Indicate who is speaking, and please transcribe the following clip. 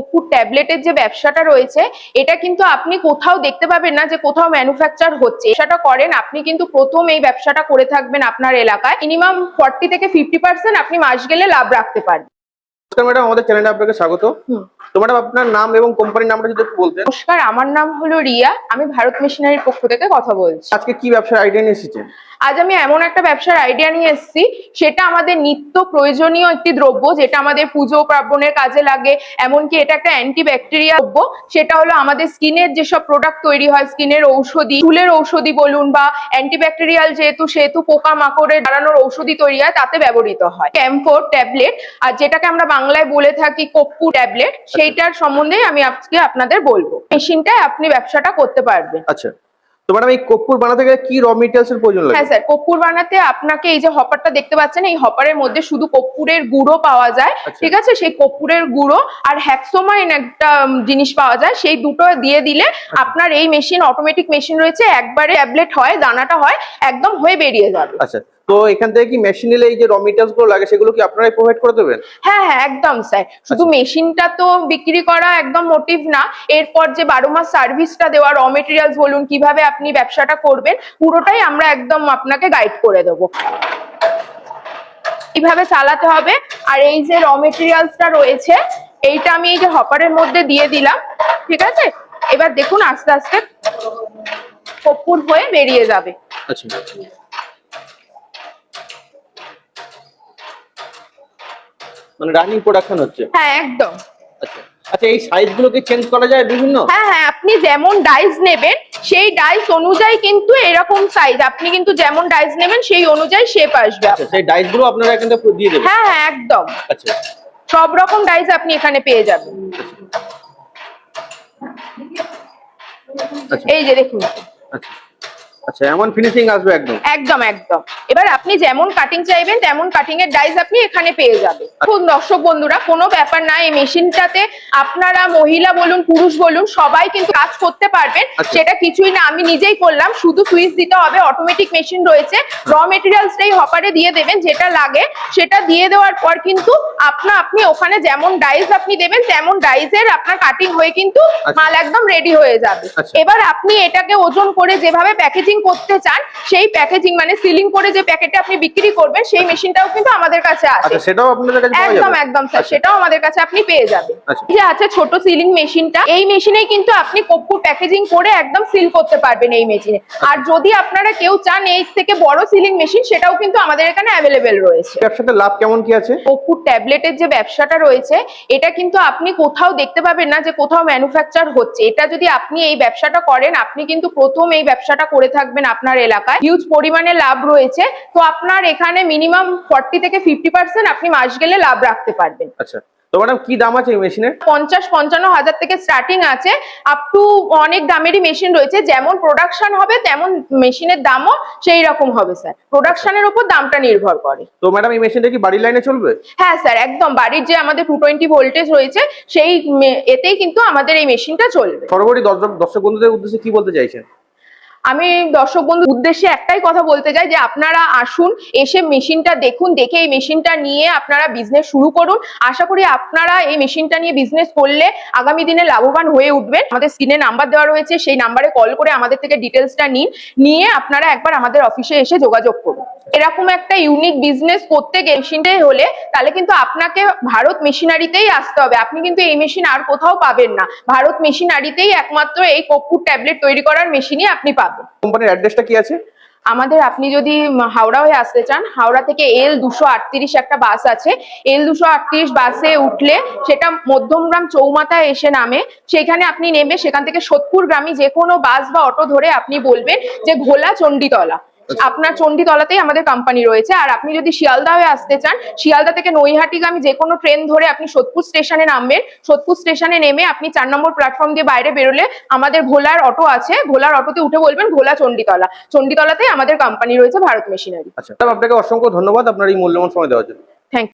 Speaker 1: কর্পূর ট্যাবলেটের যে ব্যবসাটা রয়েছে এটা কিন্তু আপনি কোথাও দেখতে পাবেন না যে কোথাও ম্যানুফ্যাকচার হচ্ছে। ব্যবসাটা করেন আপনি কিন্তু প্রথম এই ব্যবসাটা করে থাকবেন আপনার এলাকায়, মিনিমাম 40 থেকে 50% আপনি মাস গেলে লাভ রাখতে পারেন।
Speaker 2: নমস্কার ম্যাডাম, আমাদের চ্যানেলে আপনাকে স্বাগত। তো ম্যাডাম, আপনার নাম এবং কোম্পানির নামটা যদি একটু বলতেন।
Speaker 1: নমস্কার, আমার নাম হলো রিয়া, আমি ভারত মেশিনারির পক্ষ থেকে কথা বলছি।
Speaker 2: আজকে কি ব্যবসার আইডিয়া নিয়ে এসেছেন?
Speaker 1: আজ আমি এমন একটা ব্যবসার আইডিয়া নিয়ে এসেছি, সেটা আমাদের নিত্য প্রয়োজনীয় একটি দ্রব্য, যেটা আমাদের পুজো পার্বণের কাজে লাগে। এমনকি এটা একটা অ্যান্টিব্যাকটেরিয়া দ্রব্য। সেটা হলো আমাদের স্কিনের যেসব প্রোডাক্ট তৈরি হয়, স্কিনের ঔষধি, চুলের ঔষধি বলুন বা অ্যান্টিব্যাকটেরিয়াল সেহেতু পোকা মাকড়ের দাঁড়ানোর ঔষধি তৈরি হয়, তাতে ব্যবহৃত হয় ক্যাম্ফোর ট্যাবলেট, আর যেটাকে আমরা বাংলায় বলে থাকি কর্পূর ট্যাবলেট, সেইটার সম্বন্ধে আমি আজকে আপনাদের বলবো। মেশিনটায় আপনি ব্যবসাটা করতে পারবেন।
Speaker 2: আচ্ছা, তো ম্যাডাম এই কর্পূর বানাতে গেলে কি র মেটেরিয়ালস এর প্রয়োজন লাগে?
Speaker 1: হ্যাঁ স্যার, কর্পূর বানাতে আপনাকে এই যে হপারটা দেখতে পাচ্ছেন, এই হপারের মধ্যে শুধু কর্পূরের গুঁড়ো পাওয়া যায়। ঠিক আছে, সেই কর্পূরের গুঁড়ো আর হ্যাক্সোমাইন একটা জিনিস পাওয়া যায়, সেই দুটো দিয়ে দিলে আপনার এই মেশিন, অটোমেটিক মেশিন রয়েছে, একবারে ট্যাবলেট হয়, দানাটা হয়, একদম হয়ে বেরিয়ে যাবে।
Speaker 2: আচ্ছা, তো এখান থেকে কি মেশিন নিলে এই যে র মেটেরিয়ালস গুলো লাগে সেগুলো কি আপনারাই প্রোভাইড করে দেবেন?
Speaker 1: হ্যাঁ হ্যাঁ, একদম স্যার। শুধু মেশিনটা তো বিক্রি করা একদম মোটিভ না, এরপর যে 12 মাস সার্ভিসটা দেওয়া, র মেটেরিয়ালস বলুন, কিভাবে আপনি ব্যবসাটা করবেন, পুরোটাই আমরা একদম আপনাকে গাইড করে দেবো কিভাবে চালাতে হবে। আর এই যে র মেটেরিয়ালসটা রয়েছে, এইটা আমি এই যে হপারের মধ্যে দিয়ে দিলাম। ঠিক আছে, এবার দেখুন আস্তে আস্তে কর্পূর হয়ে বেরিয়ে যাবে।
Speaker 2: আচ্ছা, মানে রানিং প্রোডাকশন হচ্ছে?
Speaker 1: হ্যাঁ একদম।
Speaker 2: আচ্ছা আচ্ছা, এই সাইজ গুলো কি চেঞ্জ করা যায় বিভিন্ন?
Speaker 1: হ্যাঁ হ্যাঁ, আপনি যেমন ডাইস নেবেন সেই ডাইস অনুযায়ী কিন্তু এরকম সাইজ, আপনি কিন্তু যেমন ডাইস নেবেন সেই অনুযায়ী শেপ আসবে।
Speaker 2: আচ্ছা, সেই ডাইস গুলো আপনারা এখান থেকে দিয়ে দেবেন?
Speaker 1: হ্যাঁ হ্যাঁ, একদম।
Speaker 2: আচ্ছা,
Speaker 1: সব রকম ডাইস আপনি এখানে পেয়ে যাবেন।
Speaker 2: আচ্ছা
Speaker 1: এই যে দেখুন।
Speaker 2: আচ্ছা আচ্ছা, এমন ফিনিশিং আসবে একদম?
Speaker 1: একদম একদম। এবার আপনি যেমন কাটিং চাইবেন তেমন কাটিং এর ডাইস আপনি এখানে পেয়ে যাবেন। খুব দর্শক বন্ধুরা, কোনো ব্যাপার না, এই মেশিনটাতে আপনারা মহিলা বলুন পুরুষ বলুন সবাই কিন্তু কাজ করতে পারবেন। সেটা কিছুই না, আমি নিজেই করলাম, শুধু সুইচ দিতে হবে, অটোমেটিক মেশিন রয়েছে। র মেটেরিয়ালসটাই হপারে দিয়ে দেবেন, যেটা লাগে সেটা দিয়ে দেওয়ার পর কিন্তু আপনি ওখানে যেমন ডাইস আপনি দেবেন তেমন ডাইসের আপনার কাটিং হয়ে কিন্তু মাল একদম রেডি হয়ে যাবে। এবার আপনি এটাকে ওজন করে যেভাবে প্যাকেজিং করতে চান, সেই প্যাকেজিং মানে সিলিং করে যে প্যাকেটে আপনি বিক্রি করবেন, সেই মেশিনটাও কিন্তু আমাদের কাছে আছে।
Speaker 2: আচ্ছা, সেটাও আপনাদের কাছে পাওয়া যাবে?
Speaker 1: একদম একদম স্যার, সেটাও আমাদের কাছে আপনি পেয়ে যাবেন। এই যে আছে ছোট সিলিং মেশিনটা, এই মেশিনেই কিন্তু আপনি কর্পূর প্যাকেজিং করে একদম সিল করতে পারবেন এই মেশিনে। আর যদি আপনারা কেউ চান এই থেকে বড় সিলিং মেশিন, সেটাও কিন্তু আমাদের এখানে অ্যাভেলেবেল রয়েছে।
Speaker 2: ব্যবসাতে লাভ কেমন কি আছে?
Speaker 1: কর্পূর ট্যাবলেটের যে ব্যবসাটা রয়েছে এটা কিন্তু আপনি কোথাও দেখতে পাবেন না যে কোথাও ম্যানুফ্যাকচার হচ্ছে। এটা যদি আপনি এই ব্যবসাটা করেন, আপনি কিন্তু প্রথম এই ব্যবসাটা করে থাকবেন আপনার এলাকায়, হিউজ পরিমাণে লাভ রয়েছে। তো আপনার এখানে মিনিমাম 40 থেকে 50% আপনি মাস গেলে লাভ রাখতে পারবেন।
Speaker 2: আচ্ছা, তো ম্যাডাম কি দাম আছে এই মেশিনের?
Speaker 1: 50-55 হাজার থেকে স্টার্টিং আছে, আপ টু অনেক দামেরই মেশিন রয়েছে। যেমন প্রোডাকশন হবে তেমন মেশিনের দামও সেই রকম হবে স্যার, প্রোডাকশনের উপর দামটা নির্ভর করে।
Speaker 2: তো ম্যাডাম এই মেশিনটা কি বাড়ির লাইনে চলবে?
Speaker 1: হ্যাঁ স্যার, একদম। বাড়ির যে আমাদের 220 ভোল্টেজ রয়েছে সেই এতেই কিন্তু আমাদের এই মেশিনটা চলবে।
Speaker 2: সর্বোপরি দর্শক বন্ধুদের উদ্দেশ্যে কি বলতে চাইছেন?
Speaker 1: আমি দর্শক বন্ধুর উদ্দেশ্যে একটাই কথা বলতে চাই যে আপনারা আসুন, এসে মেশিনটা দেখুন, দেখে এই মেশিনটা নিয়ে আপনারা বিজনেস শুরু করুন। আশা করি আপনারা এই মেশিনটা নিয়ে বিজনেস করলে আগামী দিনে লাভবান হয়ে উঠবেন। আমাদের স্ক্রিনে নাম্বার দেওয়া রয়েছে, সেই নাম্বারে কল করে আমাদের থেকে ডিটেলসটা নিয়ে আপনারা একবার আমাদের অফিসে এসে যোগাযোগ করুন। এরকম একটা ইউনিক বিজনেস করতে মেশিনটাই হলে তাহলে কিন্তু আপনাকে ভারত মেশিনারিতেই আসতে হবে। আপনি কিন্তু এই মেশিন আর কোথাও পাবেন না, ভারত মেশিনারিতেই একমাত্র এই কর্পূর ট্যাবলেট তৈরি করার মেশিনই আপনি পাবেন।
Speaker 2: কোম্পানির অ্যাড্রেসটা কি আছে?
Speaker 1: আমাদের, আপনি যদি হাওড়া হয়ে আসতে চান, হাওড়া থেকে L238 একটা বাস আছে, L238 বাসে উঠলে সেটা মধ্যমগ্রাম চৌমাথায় এসে নামে। সেখানে আপনি নেমে সেখান থেকে সোদপুর গ্রামে যে কোনো বাস বা অটো ধরে আপনি বলবেন যে ঘোলা চণ্ডীতলা, আপনার চণ্ডীতলাতেই আমাদের কোম্পানি রয়েছে। আর আপনি যদি শিয়ালদা হয়ে আসতে চান, শিয়ালদা থেকে নৈহাটিগামী যে কোনো ট্রেন ধরে আপনি সোদপুর স্টেশনে নামবেন। সোদপুর স্টেশনে নেমে আপনি 4 নম্বর প্ল্যাটফর্ম দিয়ে বাইরে বেরোলে আমাদের ভোলার অটো আছে, ভোলার অটোতে উঠে বলবেন ভোলা চণ্ডীতলা, চণ্ডীতলাতেই আমাদের কোম্পানি রয়েছে ভারত মেশিনারি।
Speaker 2: আচ্ছা, আপনাকে অসংখ্য ধন্যবাদ আপনার এই মূল্যবান সময় দেওয়ার জন্য।